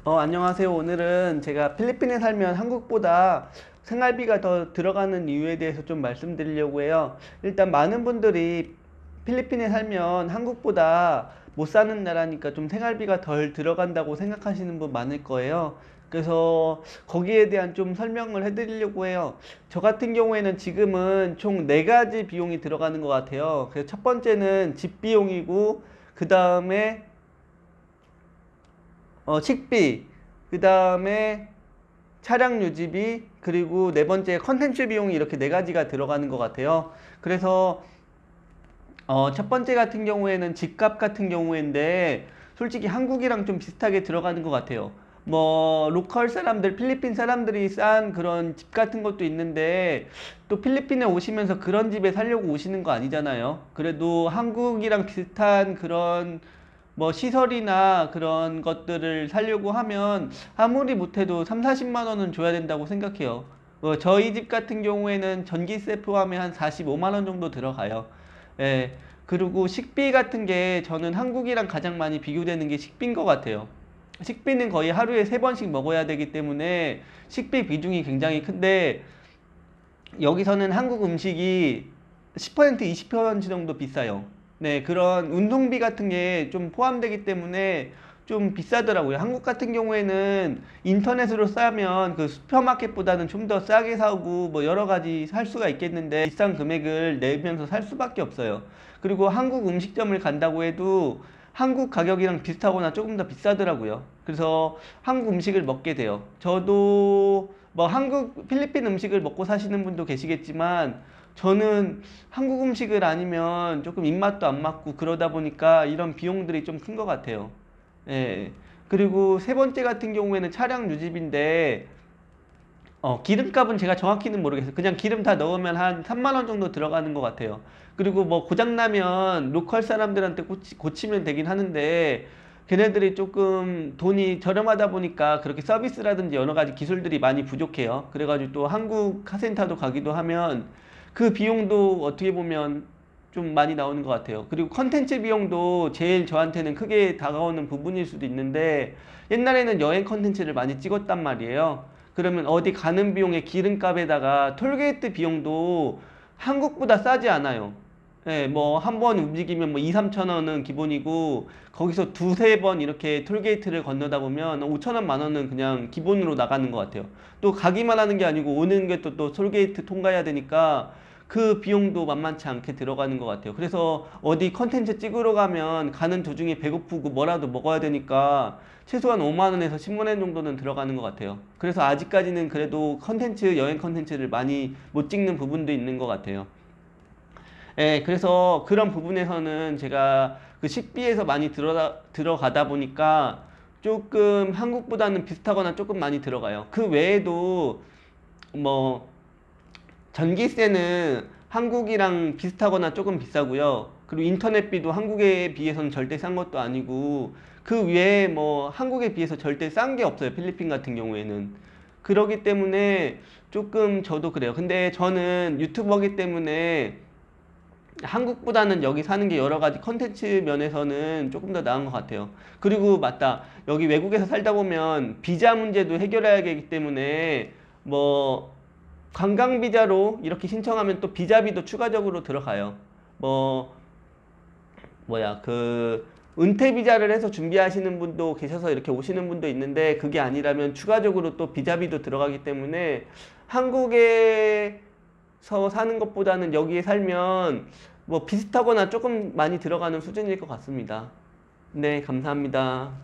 안녕하세요. 오늘은 제가 필리핀에 살면 한국보다 생활비가 더 들어가는 이유에 대해서 좀 말씀드리려고 해요. 일단 많은 분들이 필리핀에 살면 한국보다 못 사는 나라니까 좀 생활비가 덜 들어간다고 생각하시는 분 많을 거예요. 그래서 거기에 대한 좀 설명을 해드리려고 해요. 저 같은 경우에는 지금은 총 4가지 비용이 들어가는 것 같아요. 그래서 첫 번째는 집 비용이고, 그 다음에 식비, 그 다음에 차량 유지비, 그리고 네 번째 컨텐츠 비용이 이렇게 4가지가 들어가는 것 같아요. 그래서 첫 번째 같은 경우에는 집값 같은 경우인데 솔직히 한국이랑 좀 비슷하게 들어가는 것 같아요. 뭐 로컬 사람들, 필리핀 사람들이 싼 그런 집 같은 것도 있는데 또 필리핀에 오시면서 그런 집에 살려고 오시는 거 아니잖아요. 그래도 한국이랑 비슷한 그런 뭐 시설이나 그런 것들을 살려고 하면 아무리 못해도 3, 40만 원은 줘야 된다고 생각해요. 저희 집 같은 경우에는 전기세 포함해 한 45만 원 정도 들어가요. 예. 그리고 식비 같은 게 저는 한국이랑 가장 많이 비교되는 게 식비인 것 같아요. 식비는 거의 하루에 3번씩 먹어야 되기 때문에 식비 비중이 굉장히 큰데 여기서는 한국 음식이 10% 20% 정도 비싸요. 네, 그런 운송비 같은 게 좀 포함되기 때문에 좀 비싸더라고요. 한국 같은 경우에는 인터넷으로 싸면 그 슈퍼마켓보다는 좀 더 싸게 사고 뭐 여러 가지 살 수가 있겠는데 비싼 금액을 내면서 살 수밖에 없어요. 그리고 한국 음식점을 간다고 해도 한국 가격이랑 비슷하거나 조금 더 비싸더라고요. 그래서 한국 음식을 먹게 돼요. 저도 뭐 한국, 필리핀 음식을 먹고 사시는 분도 계시겠지만 저는 한국 음식을 아니면 조금 입맛도 안 맞고 그러다 보니까 이런 비용들이 좀 큰 것 같아요. 예. 그리고 세 번째 같은 경우에는 차량 유지비인데 기름값은 제가 정확히는 모르겠어요. 그냥 기름 다 넣으면 한 3만 원 정도 들어가는 것 같아요. 그리고 뭐 고장나면 로컬 사람들한테 고치면 되긴 하는데 걔네들이 조금 돈이 저렴하다 보니까 그렇게 서비스라든지 여러 가지 기술들이 많이 부족해요. 그래가지고 또 한국 카센터도 가기도 하면 그 비용도 어떻게 보면 좀 많이 나오는 것 같아요. 그리고 컨텐츠 비용도 제일 저한테는 크게 다가오는 부분일 수도 있는데 옛날에는 여행 컨텐츠를 많이 찍었단 말이에요. 그러면 어디 가는 비용의 기름값에다가 톨게이트 비용도 한국보다 싸지 않아요. 예, 뭐 한 번 움직이면 뭐 2, 3천 원은 기본이고 거기서 두세 번 이렇게 톨게이트를 건너다 보면 5천 원, 만 원은 그냥 기본으로 나가는 것 같아요. 또 가기만 하는 게 아니고 오는 게 또 톨게이트 통과해야 되니까 그 비용도 만만치 않게 들어가는 것 같아요. 그래서 어디 컨텐츠 찍으러 가면 가는 도중에 배고프고 뭐라도 먹어야 되니까 최소한 5만 원에서 10만 원 정도는 들어가는 것 같아요. 그래서 아직까지는 그래도 컨텐츠, 여행 컨텐츠를 많이 못 찍는 부분도 있는 것 같아요. 예, 그래서 그런 부분에서는 제가 그 식비에서 많이 들어가다 보니까 조금 한국보다는 비슷하거나 조금 많이 들어가요. 그 외에도 뭐 전기세는 한국이랑 비슷하거나 조금 비싸고요. 그리고 인터넷비도 한국에 비해서는 절대 싼 것도 아니고 그 외에 뭐 한국에 비해서 절대 싼 게 없어요. 필리핀 같은 경우에는. 그러기 때문에 조금 저도 그래요. 근데 저는 유튜버기 때문에 한국보다는 여기 사는 게 여러 가지 컨텐츠 면에서는 조금 더 나은 것 같아요. 그리고 맞다. 여기 외국에서 살다 보면 비자 문제도 해결해야 되기 때문에 뭐 관광 비자로 이렇게 신청하면 또 비자비도 추가적으로 들어가요. 뭐 뭐야 그 은퇴 비자를 해서 준비하시는 분도 계셔서 이렇게 오시는 분도 있는데 그게 아니라면 추가적으로 또 비자비도 들어가기 때문에 한국에서 사는 것보다는 여기에 살면 뭐 비슷하거나 조금 많이 들어가는 수준일 것 같습니다. 네, 감사합니다.